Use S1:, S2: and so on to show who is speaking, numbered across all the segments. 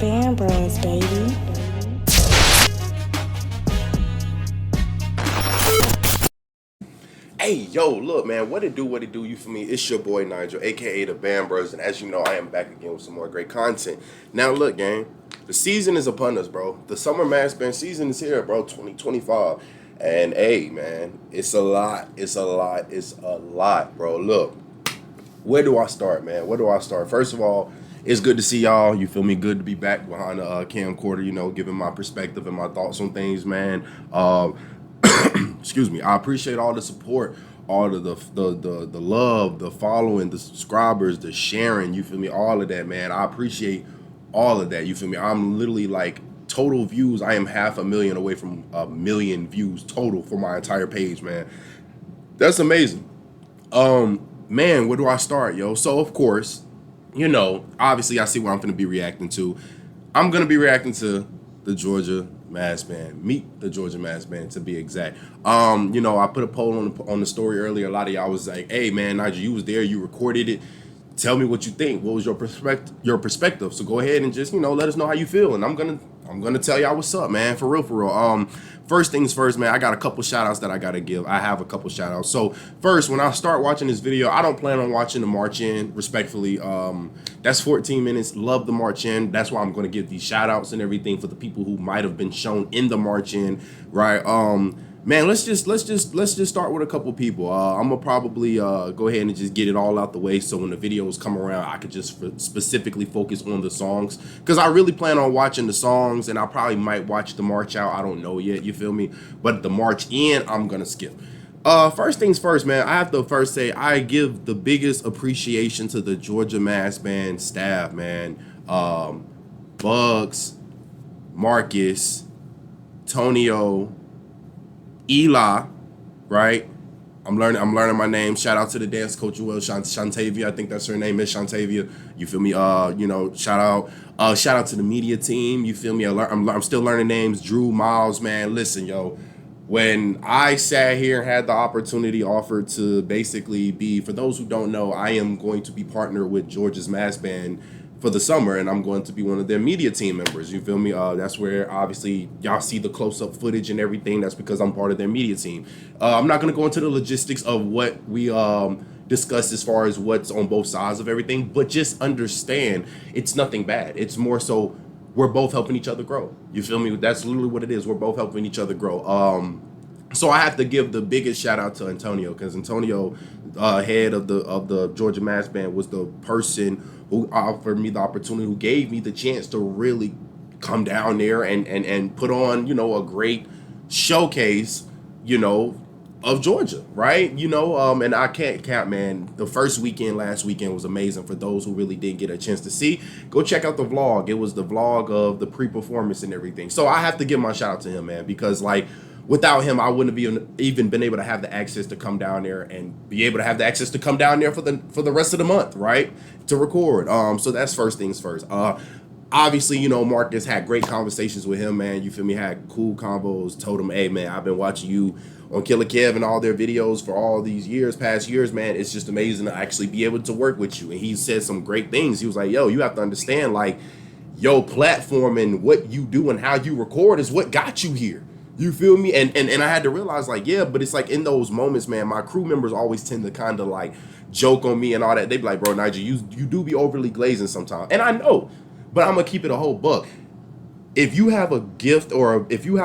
S1: Band Bros, baby.
S2: Hey, yo, look, man, what it do, you feel me? It's your boy Nigel, aka the Band Bros, and as you know, I am back again with some more great content. Now, look, gang, the season is upon us, bro. The summer mass band season is here, bro, 2025. And hey, man, it's a lot, bro. Look, where do I start, man? Where do I start? First of all, it's good to see y'all. You feel me? Good to be back behind the camcorder, giving my perspective and my thoughts on things, man. Excuse me. I appreciate all the support, all of the love, the following, the subscribers, the sharing. You feel me? All of that, man. I appreciate all of that. You feel me? I'm literally like total views. I am 500,000 away from 1,000,000 views total for my entire page, man. That's amazing. Man, where do I start, yo? So of course, obviously I see what I'm gonna be reacting to. I'm gonna be reacting to the Georgia Mass Band. Meet the Georgia Mass Band to be exact. I put a poll on the story earlier. A lot of y'all was like, "Hey, man, Nigel, you was there, you recorded it. Tell me what you think. What was your perspective? So go ahead and just let us know how you feel, and I'm gonna tell y'all what's up, man. For real, for real. First things first, man. I got a couple shout outs that I gotta give. I have a couple shout outs. So first, when I start watching this video, I don't plan on watching the march in. Respectfully, that's 14 minutes. Love the march in. That's why I'm gonna give these shout outs and everything for the people who might have been shown in the march in, right? Man, let's just start with a couple people. I'm gonna probably go ahead and just get it all out the way, so when the videos come around, I could just specifically focus on the songs, because I really plan on watching the songs, and I probably might watch the march out. I don't know yet. You feel me? But the march in, I'm gonna skip. First things first, man. I have to first say I give the biggest appreciation to the Georgia Mass Band staff, man. Bugs, Marcus, Tonio, Eli, right? I'm learning my name. Shout out to the dance coach, Shantavia. I think that's her name, is Shantavia. You feel me? Shout out to the media team. You feel me? I'm still learning names. Drew, Miles, man. Listen, yo. When I sat here and had the opportunity offered to basically be, for those who don't know, I am going to be partnered with Georgia's Mass Band for the summer, and I'm going to be one of their media team members. You feel me? That's where obviously y'all see the close-up footage and everything. That's because I'm part of their media team. I'm not going to go into the logistics of what we discussed as far as what's on both sides of everything, but just understand it's nothing bad. It's more so we're both helping each other grow. You feel me? That's literally what it is. We're both helping each other grow. So I have to give the biggest shout out to Antonio, because Antonio, head of the Georgia Mass Band, was the person who offered me the opportunity, who gave me the chance to really come down there and put on, a great showcase, of Georgia, right? And I can't count, man. The first weekend, last weekend, was amazing. For those who really didn't get a chance to see, go check out the vlog. It was the vlog of the pre-performance and everything. So I have to give my shout out to him, man, because without him, I wouldn't have even been able to have the access to come down there and be able to have the access to come down there for the rest of the month, right? To record. So that's first things first. Obviously, Marcus had great conversations with him, man. You feel me? Had cool combos. Told him, hey, man, I've been watching you on Killer Kev and all their videos for all these past years, man. It's just amazing to actually be able to work with you. And he said some great things. He was like, yo, you have to understand, your platform and what you do and how you record is what got you here. You feel me? And I had to realize, yeah, but it's in those moments, man, my crew members always tend to kind of joke on me and all that. They be like, bro, Nigel, you do be overly glazing sometimes. And I know, but I'm gonna keep it a whole buck. If you have a gift, or if you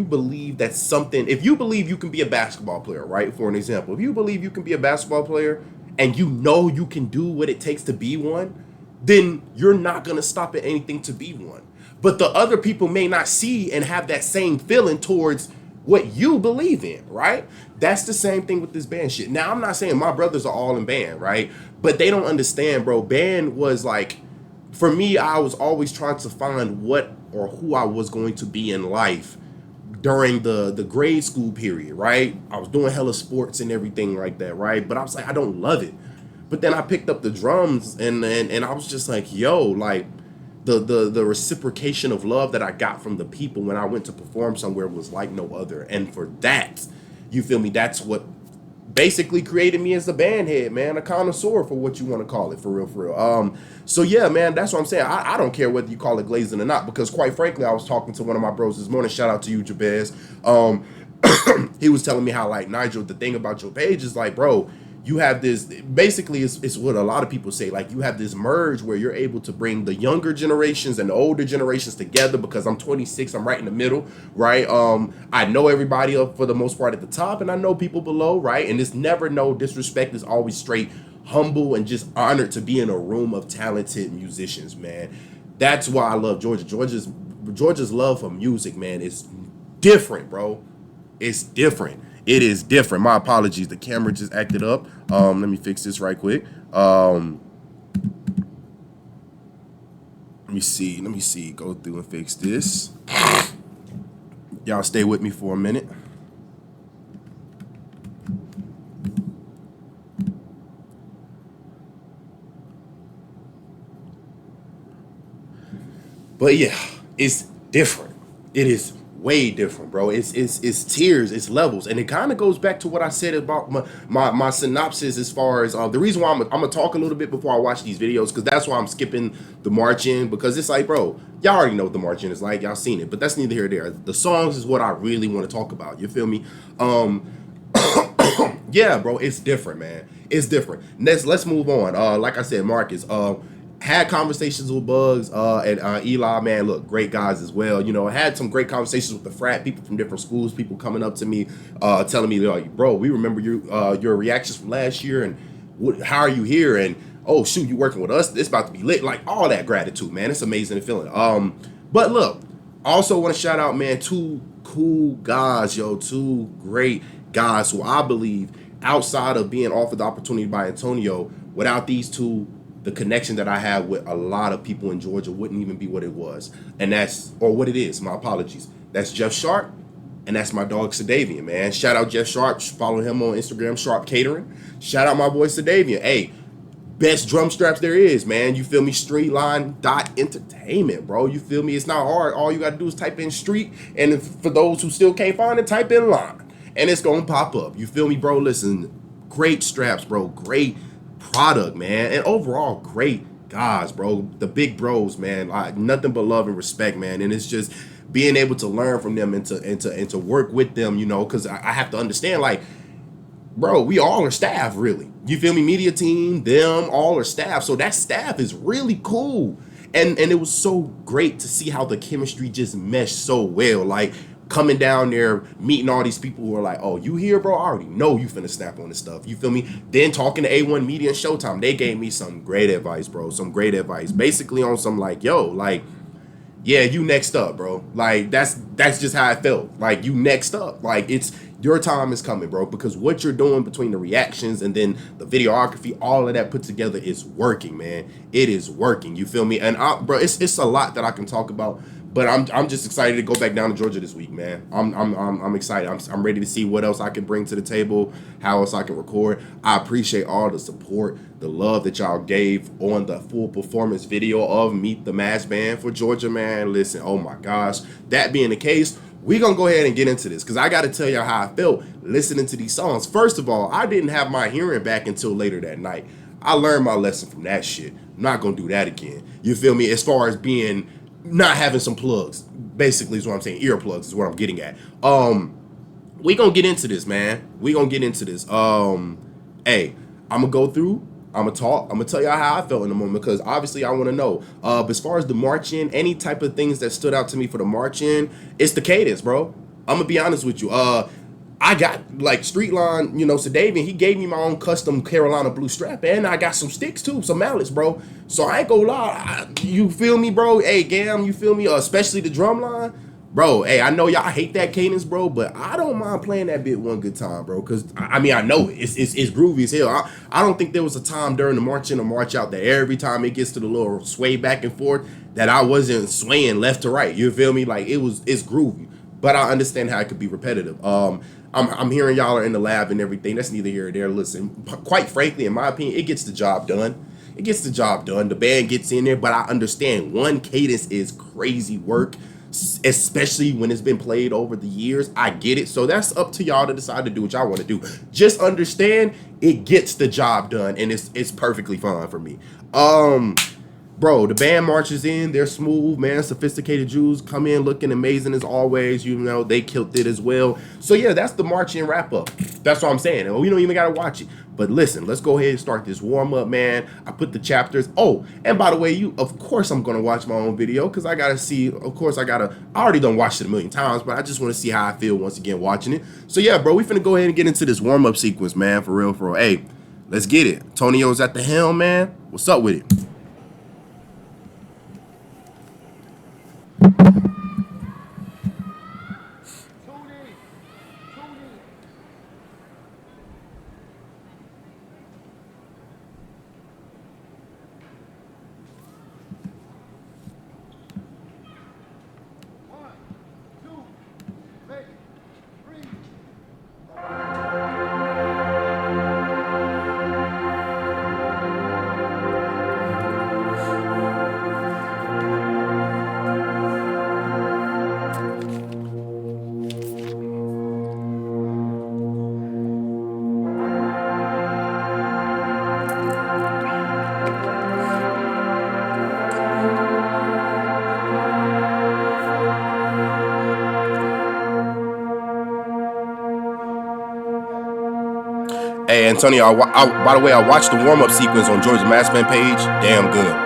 S2: believe that something, if you believe you can be a basketball player, right? For an example, if you believe you can be a basketball player and you can do what it takes to be one, then you're not gonna stop at anything to be one. But the other people may not see and have that same feeling towards what you believe in, right? That's the same thing with this band shit. Now, I'm not saying my brothers are all in band, right? But they don't understand, bro. Band was for me, I was always trying to find what or who I was going to be in life during the grade school period, right? I was doing hella sports and everything like that, right? But I was like, I don't love it. But then I picked up the drums and I was just like, yo, the reciprocation of love that I got from the people when I went to perform somewhere was like no other. And for that, you feel me? That's what basically created me as a band head, man, a connoisseur for what you want to call it, for real, for real. So yeah, man, that's what I'm saying. I don't care whether you call it glazing or not, because quite frankly, I was talking to one of my bros this morning. Shout out to you, Jabez. He was telling me how, like, Nigel, the thing about your page is like, bro, you have this, basically it's what a lot of people say, like, you have this merge where you're able to bring the younger generations and the older generations together, because I'm 26, I'm right in the middle, right? I know everybody up for the most part at the top, and I know people below, right? And it's never no disrespect, it's always straight humble and just honored to be in a room of talented musicians, man. That's why I love Georgia. Georgia's love for music, man, is different, bro. It's different. It is different. My apologies. The camera just acted up. Let me fix this right quick. Let me see. Let me see. Go through and fix this. Y'all stay with me for a minute. But yeah, it's different. It is way different, bro. It's tiers, it's levels, and it kind of goes back to what I said about my synopsis, as far as the reason why I'm gonna talk a little bit before I watch these videos, because that's why I'm skipping the march in, because it's like, bro, y'all already know what the march in is like, y'all seen it, but that's neither here nor there. The songs is what I really want to talk about. You feel me? Yeah, bro, it's different, man. It's different. Let's move on. Like I said, Marcus. Had conversations with Bugs and Eli, man, look, great guys as well. You know, had some great conversations with the frat people from different schools, people coming up to me, telling me, like, bro, we remember your reactions from last year, and how are you here? And, oh, shoot, you working with us? It's about to be lit. Like, all that gratitude, man. It's amazing feeling. But look, also want to shout out, man, two cool guys, two great guys who I believe, outside of being offered the opportunity by Antonio, without these two, the connection that I have with a lot of people in Georgia wouldn't even be what it was. And that's, or what it is, my apologies. That's Jeff Sharp, and that's my dog Sadavian, man. Shout out Jeff Sharp. Follow him on Instagram, Sharp Catering. Shout out my boy Sadavian. Hey, best drum straps there is, man. You feel me? Streetline.entertainment, bro. You feel me? It's not hard. All you got to do is type in street, and for those who still can't find it, type in line, and it's going to pop up. You feel me, bro? Listen, great straps, bro. Great product, man, and overall great guys, bro. The big bros, man. Like, nothing but love and respect, man. And it's just being able to learn from them and to work with them, you know, because I have to understand, like, bro, we all are staff, really. You feel me? Media team, them, all are staff. So that staff is really cool. And it was so great to see how the chemistry just meshed so well. Like, coming down there, meeting all these people who are like, oh, you here, bro? I already know you finna snap on this stuff. You feel me? Then talking to A1 Media and Showtime, they gave me some great advice, bro. Some great advice. Basically on some, like, yo, like, yeah, you next up, bro. Like, that's just how I felt. Like, you next up. Like, it's your time is coming, bro, because what you're doing between the reactions and then the videography, all of that put together is working, man. It is working. You feel me? And bro, it's a lot that I can talk about, but I'm just excited to go back down to Georgia this week, man. I'm excited. I'm ready to see what else I can bring to the table, how else I can record. I appreciate all the support, the love that y'all gave on the full performance video of Meet the Mass Band for Georgia, man. Listen, oh my gosh. That being the case, we're going to go ahead and get into this, because I got to tell y'all how I felt listening to these songs. First of all, I didn't have my hearing back until later that night. I learned my lesson from that shit. I'm not going to do that again. You feel me? As far as being, not having some plugs, basically is what I'm saying. Earplugs is what I'm getting at. We going to get into this, man. We going to get into this. Hey, I'm going to go through. I'm going to talk. I'm going to tell y'all how I felt in a moment, because obviously I want to know. But as far as the march in, any type of things that stood out to me for the march in, it's the cadence, bro. I'm going to be honest with you. I got, like, Streetline, you know, Sadavian, he gave me my own custom Carolina blue strap, and I got some sticks too, some mallets, bro. So I ain't gonna lie, you feel me, bro? Hey, GAMB, you feel me? Especially the drum line. Bro, hey, I know y'all hate that cadence, bro, but I don't mind playing that bit one good time, bro, because, I mean, I know it's groovy as hell. I don't think there was a time during the march in or march out that every time it gets to the little sway back and forth that I wasn't swaying left to right, you feel me? Like, it's groovy, but I understand how it could be repetitive. I'm hearing y'all are in the lab and everything. That's neither here or there. Listen, quite frankly, in my opinion, it gets the job done. It gets the job done. The band gets in there, but I understand one cadence is crazy work. especially when it's been played over the years. I get it. So that's up to y'all to decide to do what y'all want to do. Just understand it gets the job done, and it's perfectly fine for me. Bro, the band marches in. They're smooth, man. Sophisticated Jews come in looking amazing as always. You know, they killed it as well. So, yeah, that's the marching wrap up. That's what I'm saying. We don't even got to watch it. But listen, let's go ahead and start this warm up, man. I put the chapters. Oh, and by the way, of course, I'm going to watch my own video because I got to see. Of course, I already done watched it a million times, but I just want to see how I feel once again watching it. So, yeah, bro, we finna go ahead and get into this warm up sequence, man. For real, for real. Hey, let's get it. Tonio's at the helm, man. What's up with it? Hey, Antonio, by the way, I watched the warm-up sequence on George's Massman page. Damn good.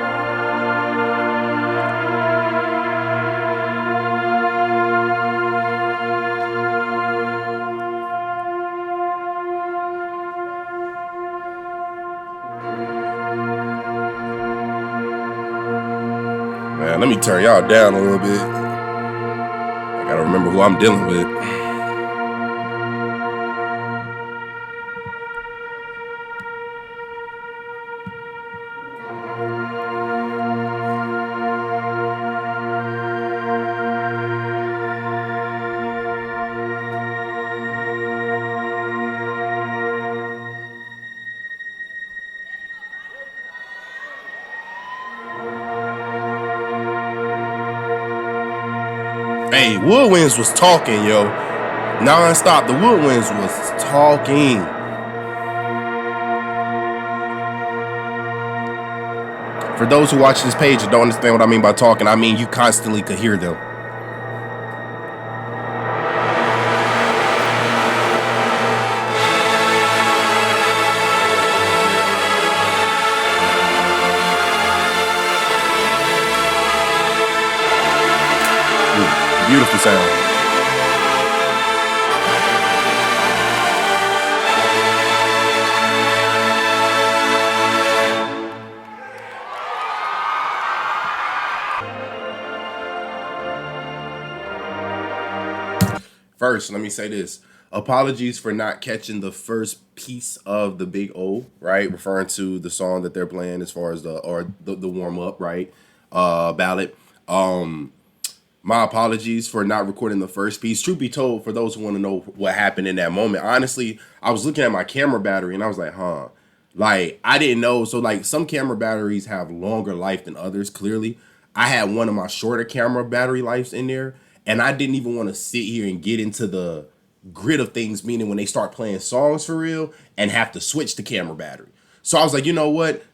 S2: Man, let me turn y'all down a little bit. I gotta remember who I'm dealing with. Hey, Woodwinds was talking, yo. Non-stop, the Woodwinds was talking. For those who watch this page and don't understand what I mean by talking, I mean you constantly could hear them. Beautiful sound. First, let me say this. Apologies for not catching the first piece of the Big O, right? Referring to the song that they're playing as far as the warm up, right? Ballad. My apologies for not recording the first piece. Truth be told, for those who want to know what happened in that moment, honestly, I was looking at my camera battery and I was like, huh. Like, I didn't know. So, like, some camera batteries have longer life than others, clearly. I had one of my shorter camera battery lives in there, and I didn't even want to sit here and get into the grid of things, meaning when they start playing songs for real and have to switch the camera battery. So I was like, you know what?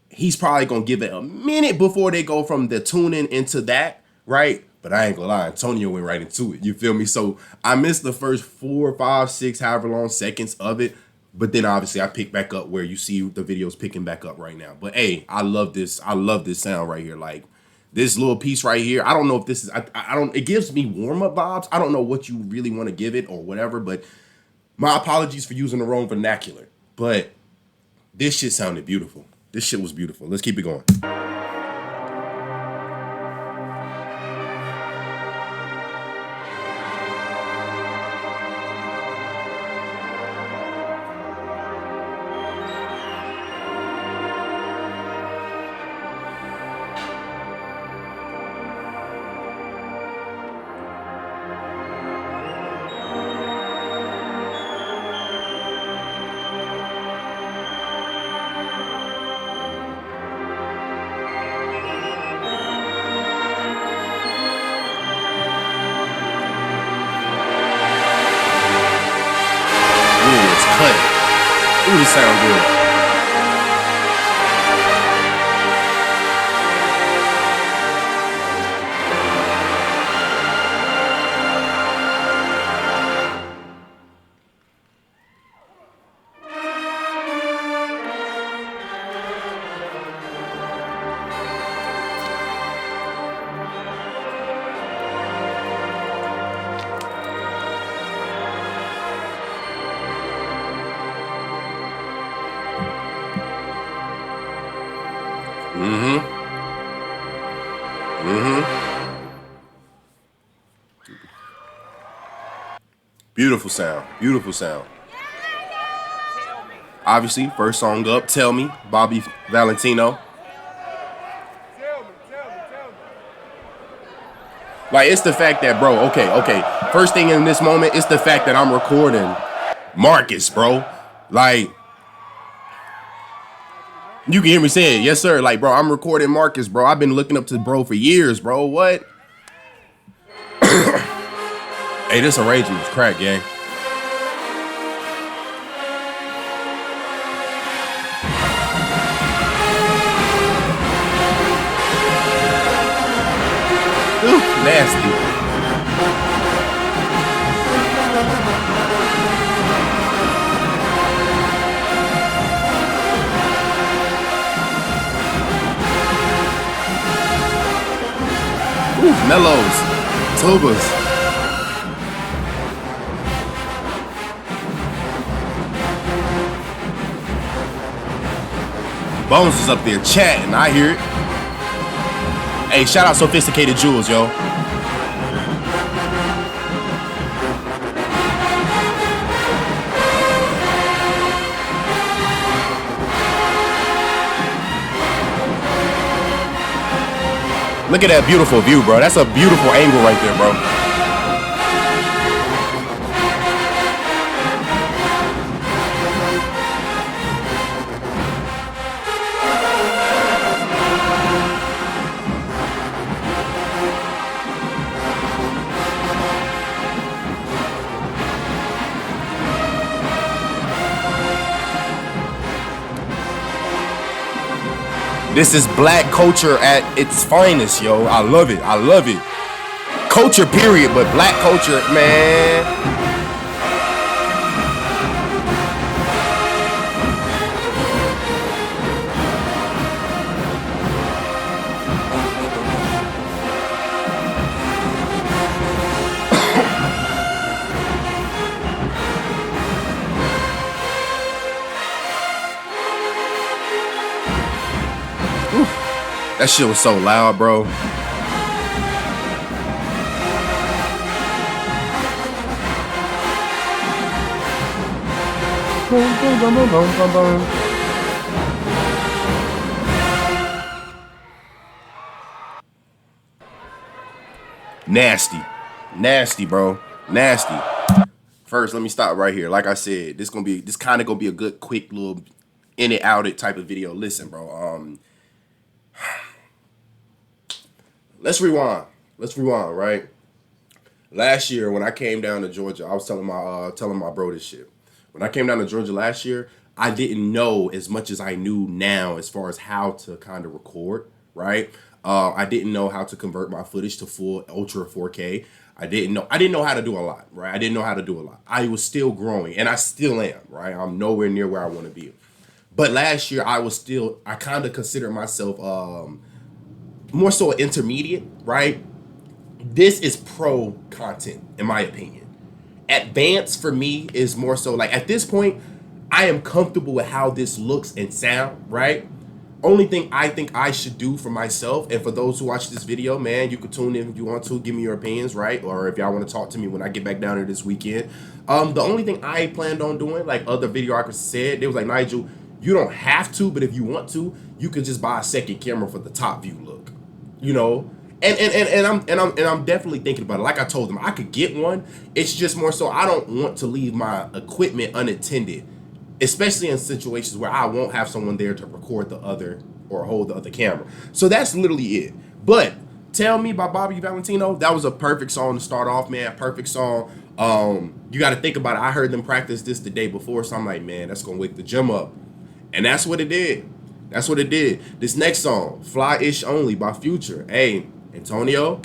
S2: He's probably going to give it a minute before they go from the tuning into that, right? But I ain't gonna lie, Antonio went right into it. You feel me? So I missed the first 4, 5, 6, however long seconds of it. But then obviously I picked back up where you see the video's picking back up right now. But hey, I love this. I love this sound right here. Like this little piece right here. I don't know if this is, I don't, it gives me warm up vibes. I don't know what you really want to give it or whatever, but my apologies for using the wrong vernacular. But this shit sounded beautiful. This shit was beautiful. Let's keep it going. Ooh, this sound good. Mm-hmm. Mm-hmm. Beautiful sound. Beautiful sound. Obviously, first song up, Tell Me, Bobby Valentino. Like, it's the fact that, bro, okay. First thing in this moment, it's the fact that I'm recording Marcus, bro. Like, you can hear me say it. Yes, sir. Like, bro, I'm recording Marcus, bro. I've been looking up to bro for years, bro. What? Hey, this arrangement is crack, gang. Ooh, nasty. Ooh, mellows, tubas. Bones is up there chatting. I hear it. Hey, shout out Sophisticated Jewels, yo. Look at that beautiful view, bro. That's a beautiful angle right there, bro. This is black culture at its finest, yo. I love it. I love it. Culture, period, but black culture, man. That shit was so loud, bro. Nasty, bro. Nasty. First, let me stop right here. Like I said, this kind of gonna be a good, quick little in it out it type of video. Listen, bro. Let's rewind. Right? Last year when I came down to Georgia, I was telling my bro this shit. When I came down to Georgia last year, I didn't know as much as I knew now as far as how to kind of record, right? I didn't know how to convert my footage to full ultra 4K. I didn't know how to do a lot, right? I didn't know how to do a lot. I was still growing, and I still am, right? I'm nowhere near where I want to be. But last year, I kind of consider myself more so intermediate, right? This is pro content, in my opinion. Advanced for me is more so like at this point, I am comfortable with how this looks and sound, right? Only thing I think I should do for myself, and for those who watch this video, man, you can tune in if you want to, give me your opinions, right? Or if y'all want to talk to me when I get back down here this weekend. The only thing I planned on doing, like other videographers said, they was like, Nigel, you don't have to, but if you want to, you could just buy a second camera for the top view look, you know? And I'm definitely thinking about it. Like I told them, I could get one. It's just more so I don't want to leave my equipment unattended, especially in situations where I won't have someone there to record the other or hold the other camera. So that's literally it. But Tell Me by Bobby Valentino, that was a perfect song to start off, man. Perfect song. You got to think about it. I heard them practice this the day before, so I'm like, man, that's gonna wake the gym up, and that's what it did. That's what it did. This next song, "Fly Ish Only" by Future. Hey, Antonio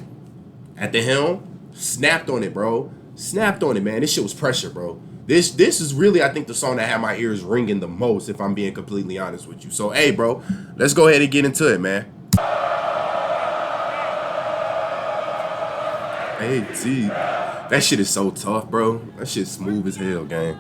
S2: at the helm, snapped on it, bro. Snapped on it, man. This shit was pressure, bro. This is really, I think, the song that had my ears ringing the most, if I'm being completely honest with you. So, hey, bro, let's go ahead and get into it, man. Hey, T. That shit is so tough, bro. That shit's smooth as hell, gang.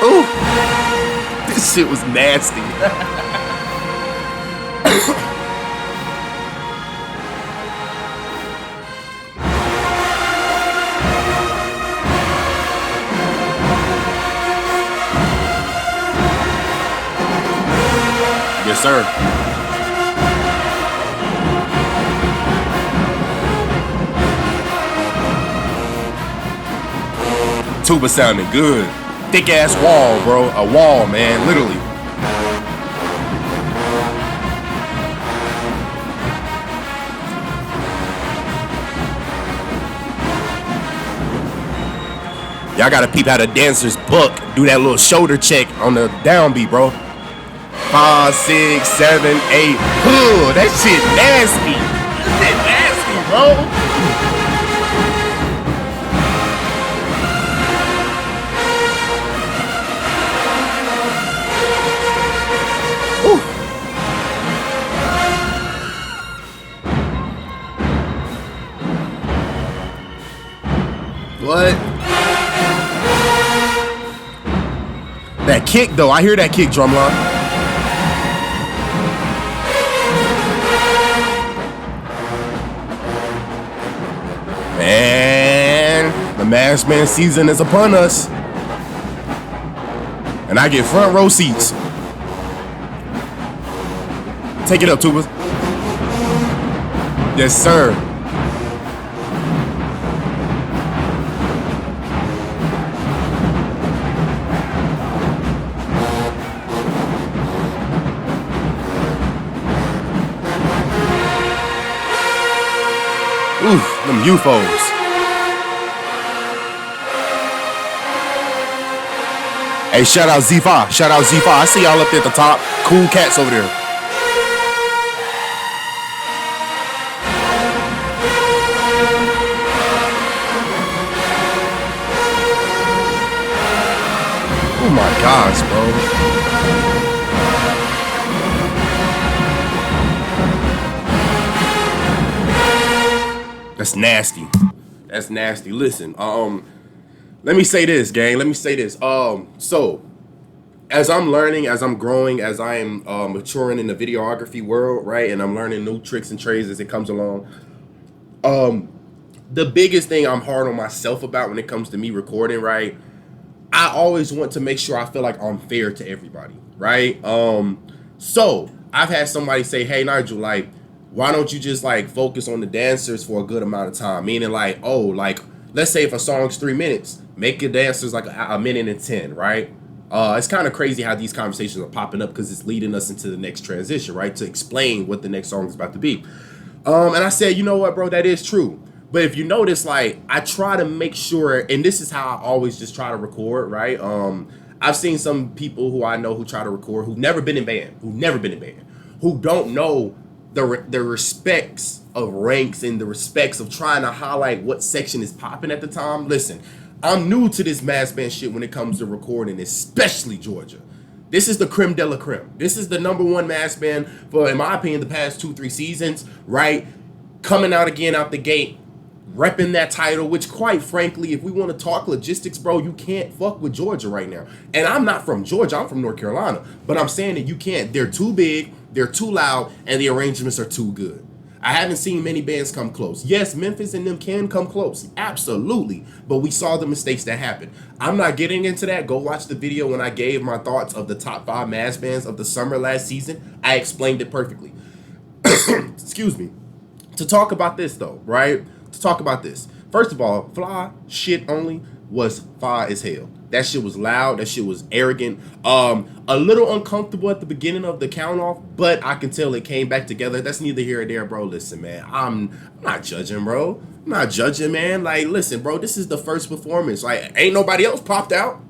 S2: Ooh, this shit was nasty. Yes, sir. Tuba sounding good. Thick ass wall, bro. A wall, man. Literally. Y'all gotta peep how the dancers buck. Do that little shoulder check on the downbeat, bro. 5, 6, 7, 8. Ooh, that shit nasty. That shit nasty, bro. What? That kick, though. I hear that kick, drumline. Man, the Masked Man season is upon us. And I get front row seats. Take it up, Tubas. Yes, sir. Oof, them UFOs. Hey, shout out Z5. Shout out Z5. I see y'all up there at the top. Cool cats over there. Oh my gosh, bro. That's nasty. That's nasty. Listen, let me say this, gang. Let me say this. So as I'm learning, as I'm growing, as I am maturing in the videography world, right, and I'm learning new tricks and trades as it comes along, the biggest thing I'm hard on myself about when it comes to me recording, right, I always want to make sure I feel like I'm fair to everybody, right? So I've had somebody say, hey, Nigel, like, why don't you just like focus on the dancers for a good amount of time? Meaning like, oh, like, let's say if a song's 3 minutes, make your dancers like a minute and 10, right? It's kind of crazy how these conversations are popping up because it's leading us into the next transition, right? To explain what the next song is about to be. And I said, you know what, bro, that is true. But if you notice, like, I try to make sure, and this is how I always just try to record, right? I've seen some people who I know who try to record who've never been in band, who don't know the respects of ranks and the respects of trying to highlight what section is popping at the time. Listen, I'm new to this mass band shit when it comes to recording, especially Georgia. This is the creme de la creme. This is the #1 mass band for, in my opinion, the past 2-3 seasons, right? Coming out again out the gate, repping that title, which quite frankly, if we want to talk logistics, bro, you can't fuck with Georgia right now. And I'm not from Georgia, I'm from North Carolina. But I'm saying that you can't. They're too big, they're too loud, and the arrangements are too good. I haven't seen many bands come close. Yes, Memphis and them can come close, absolutely. But we saw the mistakes that happened. I'm not getting into that. Go watch the video when I gave my thoughts of the top 5 mass bands of the summer last season. I explained it perfectly. Excuse me. To talk about this though, right? To talk about this. First of all, Fly shit only was fire as hell. That shit was loud. That shit was arrogant. A little uncomfortable at the beginning of the count off, but I can tell it came back together. That's neither here or there, bro. Listen, man, I'm not judging, bro. I'm not judging, man. Like, listen, bro, this is the first performance. Like, ain't nobody else popped out.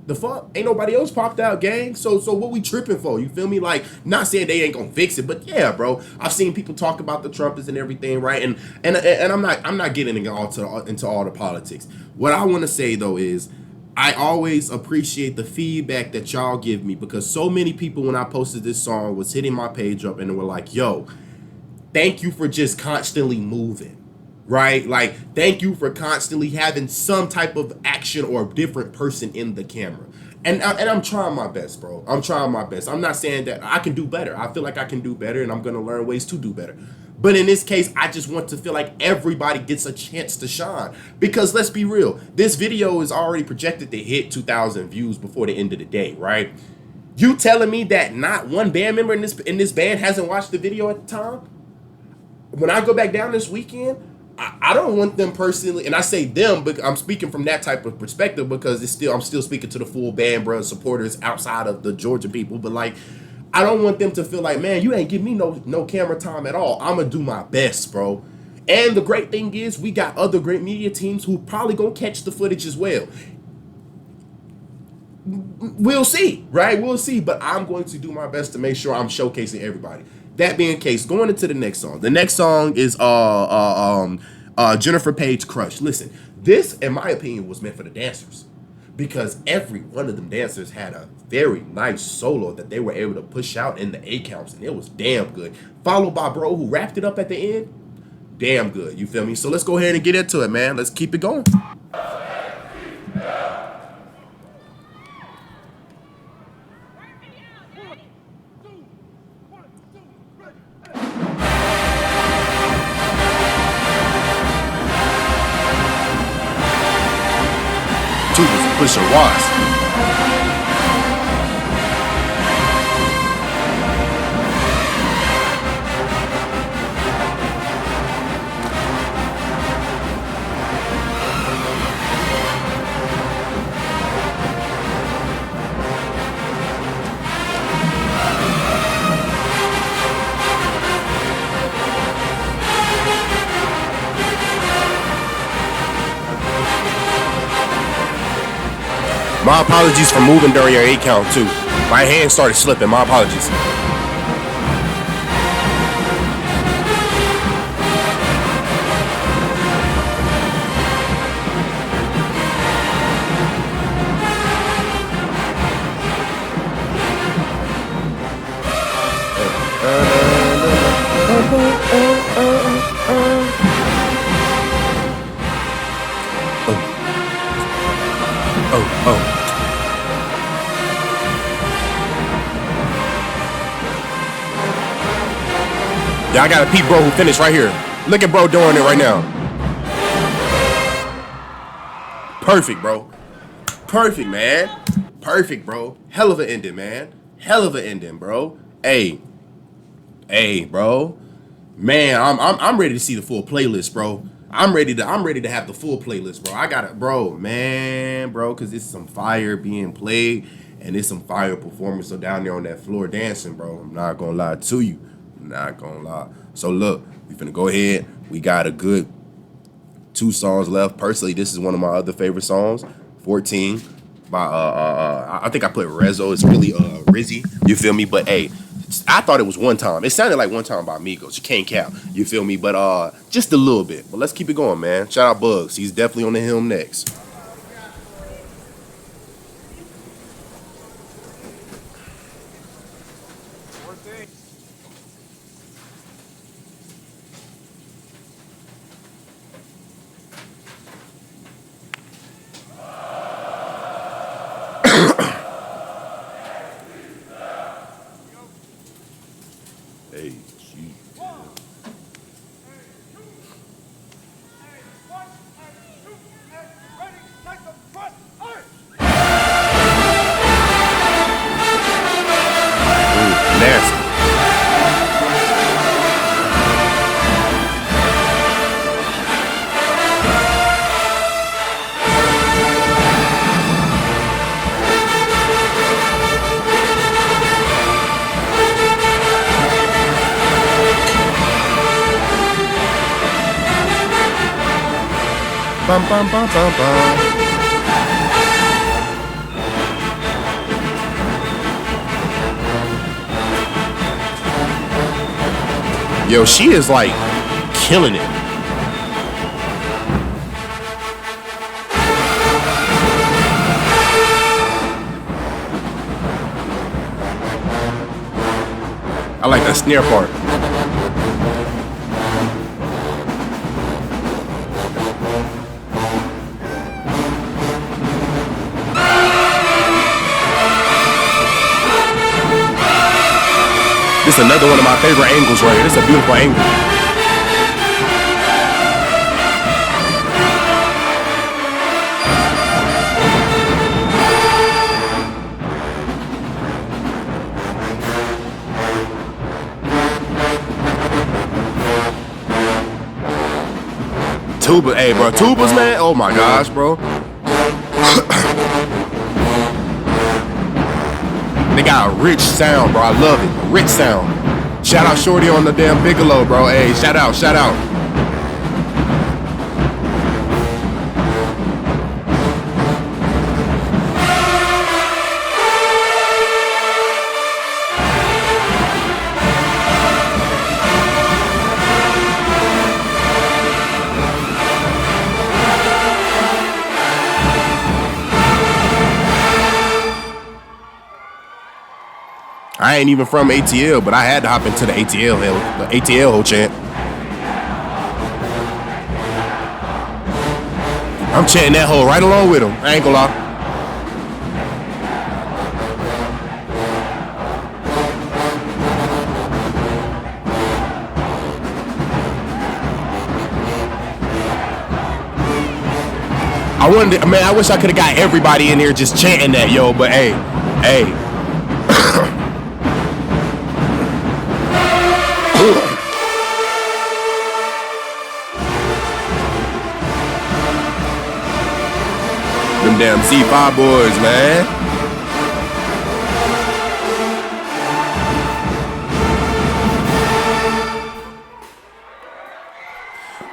S2: The fuck? Ain't nobody else popped out, gang. So what we tripping for? You feel me? Like, not saying they ain't gonna fix it, but yeah, bro. I've seen people talk about the Trumpers and everything, right? And I'm not getting into all the politics. What I want to say though is I always appreciate the feedback that y'all give me, because so many people when I posted this song was hitting my page up and they were like, yo, thank you for just constantly moving, right? Like, thank you for constantly having some type of action or different person in the camera. And I'm trying my best, bro. I'm trying my best. I'm not saying that I can do better. I feel like I can do better, and I'm going to learn ways to do better. But in this case, I just want to feel like everybody gets a chance to shine. Because let's be real, this video is already projected to hit 2,000 views before the end of the day, right? You telling me that not one band member in this band hasn't watched the video at the time? When I go back down this weekend, I don't want them personally, and I say them, but I'm speaking from that type of perspective because I'm still speaking to the full BandBruh supporters outside of the Georgia people. But like, I don't want them to feel like, man, you ain't give me no camera time at all. I'm gonna do my best, bro. And the great thing is, we got other great media teams who probably gonna catch the footage as well. We'll see, right? We'll see. But I'm going to do my best to make sure I'm showcasing everybody. That being the case, going into the next song. The next song is Jennifer Paige Crush. Listen, this, in my opinion, was meant for the dancers, because every one of them dancers had a very nice solo that they were able to push out in the A counts, and it was damn good. Followed by bro who wrapped it up at the end. Damn good. You feel me? So let's go ahead and get into it, man. Let's keep it going. Pusher was. My apologies for moving during your 8 count too. My hand started slipping. My apologies. Oh. Yeah, I got a peep bro who finished right here. Look at bro doing it right now. Perfect, bro. Perfect, man. Perfect, bro. Hell of an ending, man. Hell of an ending, bro. Hey, bro. Man, I'm ready to see the full playlist, bro. I'm ready to have the full playlist, bro. I got it, bro, because it's some fire being played and it's some fire performance. So down there on that floor dancing, bro. I'm not gonna lie to you. Not gonna lie. So look, we finna go ahead. We got a good 2 songs left. Personally, this is one of my other favorite songs. 14 by I think I put Rezzo. It's really Rizzy. You feel me? But hey, I thought it was One Time. It sounded like One Time by Migos. You can't count. You feel me? But just a little bit. But let's keep it going, man. Shout out Bugs. He's definitely on the helm next. Hey, gee. Bum, bum, bum, bum, bum. Yo, she is like killing it. I like that snare part. This is another one of my favorite angles right here. This is a beautiful angle. Tuba, hey bro, tubas, man. Oh my gosh, bro. They got a rich sound, bro. I love it. Rich sound. Shout out Shorty on the damn Bigelow, bro. Hey, shout out, shout out. I ain't even from ATL, but I had to hop into the ATL whole chant. I'm chanting that hole right along with him. I ain't gonna lie. I wish I could have got everybody in here just chanting that, yo, but hey. Them damn C5 boys, man.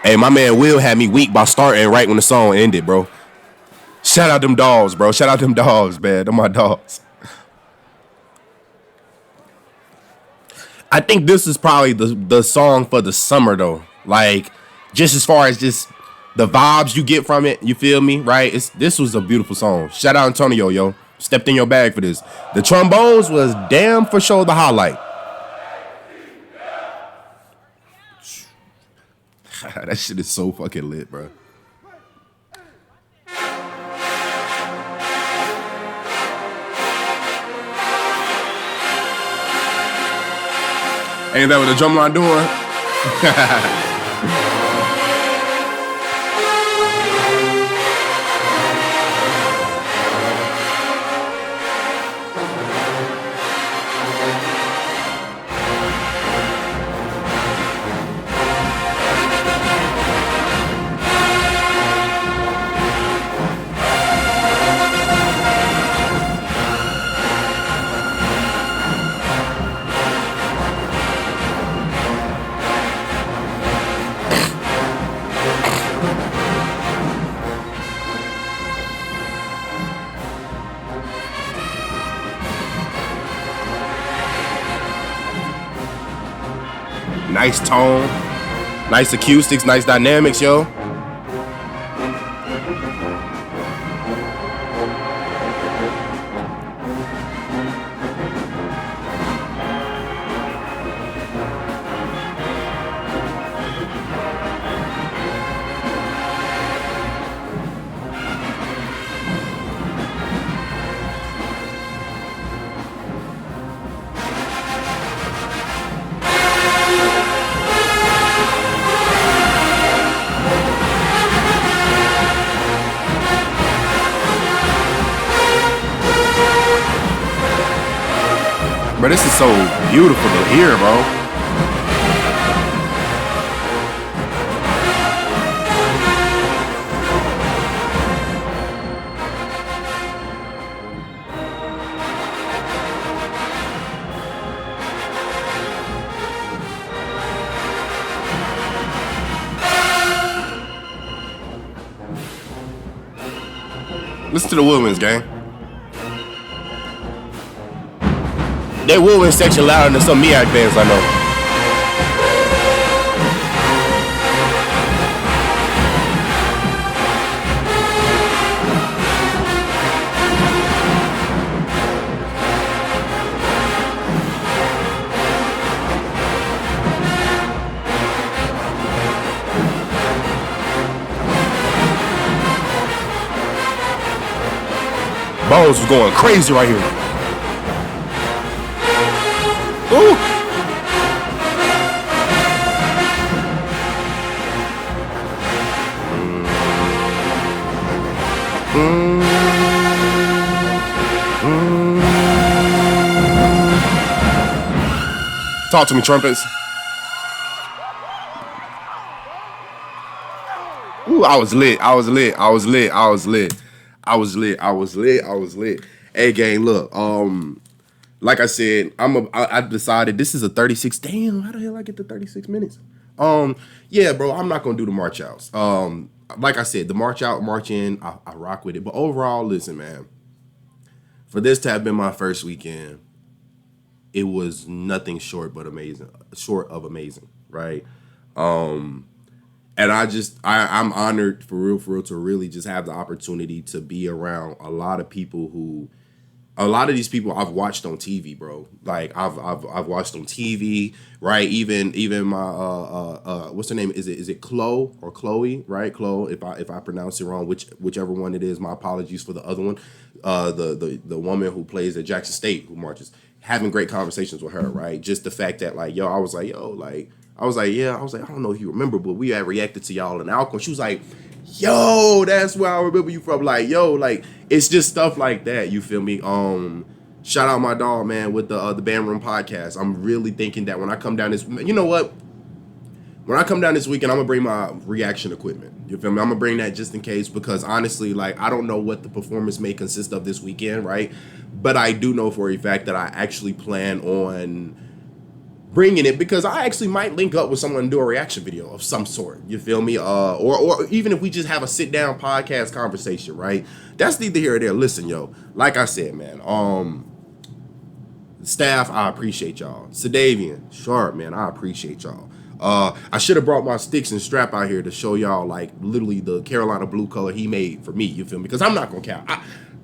S2: Hey, my man Will had me weak by starting right when the song ended, bro. Shout out them dogs, bro. Shout out them dogs, man. Them my dogs. I think this is probably the song for the summer, though. Like, just as far as just the vibes you get from it, you feel me, right? This was a beautiful song. Shout out Antonio, yo. Stepped in your bag for this. The trombones was damn for sure the highlight. That shit is so fucking lit, bro. Ain't that what the drumline doing? Nice tone, nice acoustics, nice dynamics, yo. Bro, this is so beautiful to hear, bro. Listen to the Woodwinds, gang. That Woodwind section louder than some Miak bands I know. Bones was going crazy right here. Ooh. Talk to me, trumpets. Ooh, I was lit. Hey, gang, look. Like I said, I decided this is a 36. Damn, how the hell I get to 36 minutes? Yeah, bro, I'm not gonna do the march outs. Like I said, the march out, march in, I rock with it. But overall, listen, man. For this to have been my first weekend, it was nothing short of amazing, right? And I'm honored for real to really just have the opportunity to be around a lot of these people I've watched on TV, bro. Like I've watched on TV, right? Even my what's her name? Is it Chloe or Chloe, right? Chloe, if I pronounce it wrong, whichever one it is, my apologies for the other one. The woman who plays at Jackson State, who marches, having great conversations with her, right? Just the fact that I was like, I don't know if you remember, but we had reacted to y'all in Alcorn. She was like, yo, that's where I remember you from. Like, yo, like, it's just stuff like that. You feel me? Shout out my dog, man, with the BandBruhZSS podcast. I'm really thinking that when I come down you know what? When I come down this weekend, I'm gonna bring my reaction equipment. You feel me? I'm gonna bring that just in case, because honestly, like, I don't know what the performance may consist of this weekend, right? But I do know for a fact that I actually plan on bringing it, because I actually might link up with someone and do a reaction video of some sort. You feel me? Or even if we just have a sit down podcast conversation, right? That's neither here or there. Listen, yo, like I said, man, staff, I appreciate y'all. Sadavian, Sharp, man, I appreciate y'all. I should have brought my sticks and strap out here to show y'all, like, literally the Carolina blue color he made for me. You feel me? Because I'm not gonna count.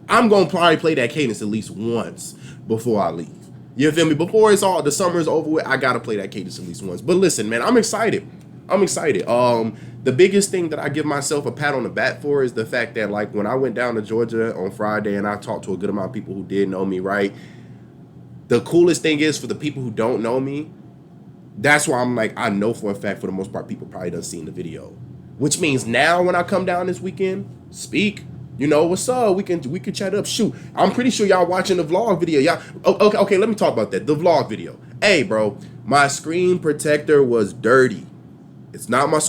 S2: I'm gonna probably play that cadence at least once before I leave. You feel me? Before the summer is over with, I gotta play that cadence at least once. But listen, man, I'm excited. The biggest thing that I give myself a pat on the back for is the fact that, like, when I went down to Georgia on Friday and I talked to a good amount of people who did know me, right? The coolest thing is, for the people who don't know me, that's why I'm like, I know for a fact, for the most part, people probably done seen the video. Which means now when I come down this weekend, speak. You know, what's up? We can chat up. Shoot, I'm pretty sure y'all watching the vlog video. Y'all, okay, let me talk about that. The vlog video. Hey, bro, my screen protector was dirty. It's not my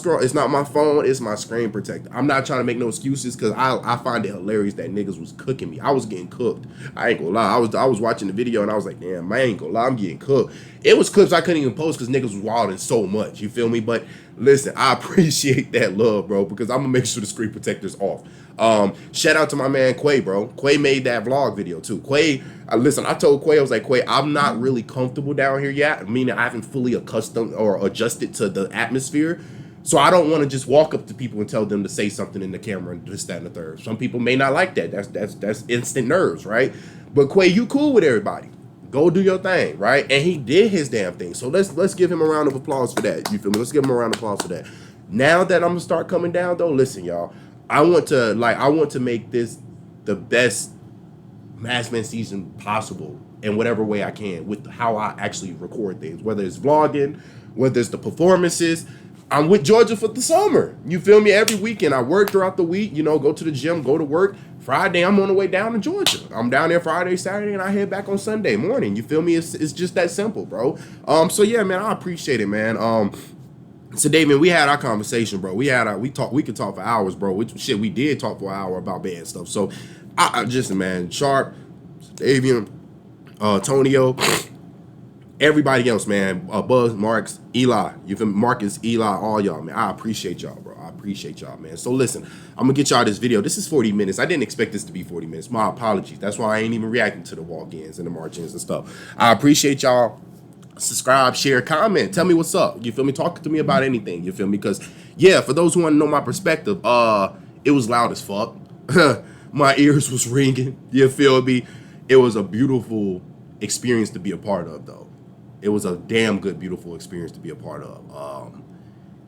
S2: phone. It's my screen protector. I'm not trying to make no excuses, because I find it hilarious that niggas was cooking me. I was getting cooked. I ain't gonna lie. I was watching the video and I was like, damn, I ain't gonna lie. I'm getting cooked. It was clips I couldn't even post because niggas was wilding so much. You feel me? But listen, I appreciate that love, bro, because I'm gonna make sure the screen protector's off. Shout out to my man Quay, bro. Quay made that vlog video too. Quay, listen, I told Quay, I was like, Quay, I'm not really comfortable down here yet, meaning I haven't fully accustomed or adjusted to the atmosphere. So I don't want to just walk up to people and tell them to say something in the camera and this, that, and the third. Some people may not like that. That's instant nerves, right? But Quay, you cool with everybody. Go do your thing, right? And he did his damn thing. So let's give him a round of applause for that. You feel me? Let's give him a round of applause for that. Now that I'm gonna start coming down, though, listen, y'all. I want to make this the best Maskman season possible in whatever way I can, with how I actually record things, whether it's vlogging, whether it's the performances. I'm with Georgia for the summer. You feel me? Every weekend I work throughout the week, you know, go to the gym, go to work. Friday, I'm on the way down to Georgia. I'm down there Friday, Saturday, and I head back on Sunday morning. You feel me? It's just that simple, bro. So yeah, man, I appreciate it, man. So David, we had our conversation, bro. We could talk for hours, bro. We did talk for an hour about band stuff. So I just, man, Sharp, Davian, Tonio, everybody else, man. Buzz, Marks, Eli. You feel me? Marcus, Eli, all y'all, man. I appreciate y'all, bro. I appreciate y'all, man. So listen, I'm gonna get y'all this video. This is 40 minutes. I didn't expect this to be 40 minutes. My apologies. That's why I ain't even reacting to the walk-ins and the march-ins and stuff. I appreciate y'all. Subscribe, share, comment. Tell me what's up. You feel me? Talk to me about anything. You feel me? Because yeah, for those who want to know my perspective, it was loud as fuck. My ears was ringing. You feel me? It was a beautiful experience to be a part of, though. It was a damn good, beautiful experience to be a part of.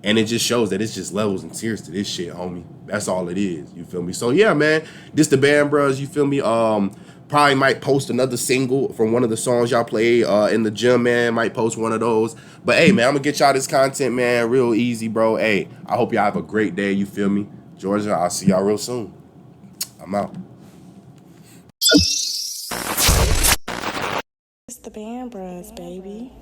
S2: And it just shows that it's just levels and tiers to this shit, homie. That's all it is. You feel me? So yeah, man. This the Band Bros. You feel me? Probably might post another single from one of the songs y'all play in the gym, man. Might post one of those. But hey, man, I'm gonna get y'all this content, man, real easy, bro. Hey, I hope y'all have a great day. You feel me? Georgia, I'll see y'all real soon. I'm out.
S1: It's the Band Bros, baby.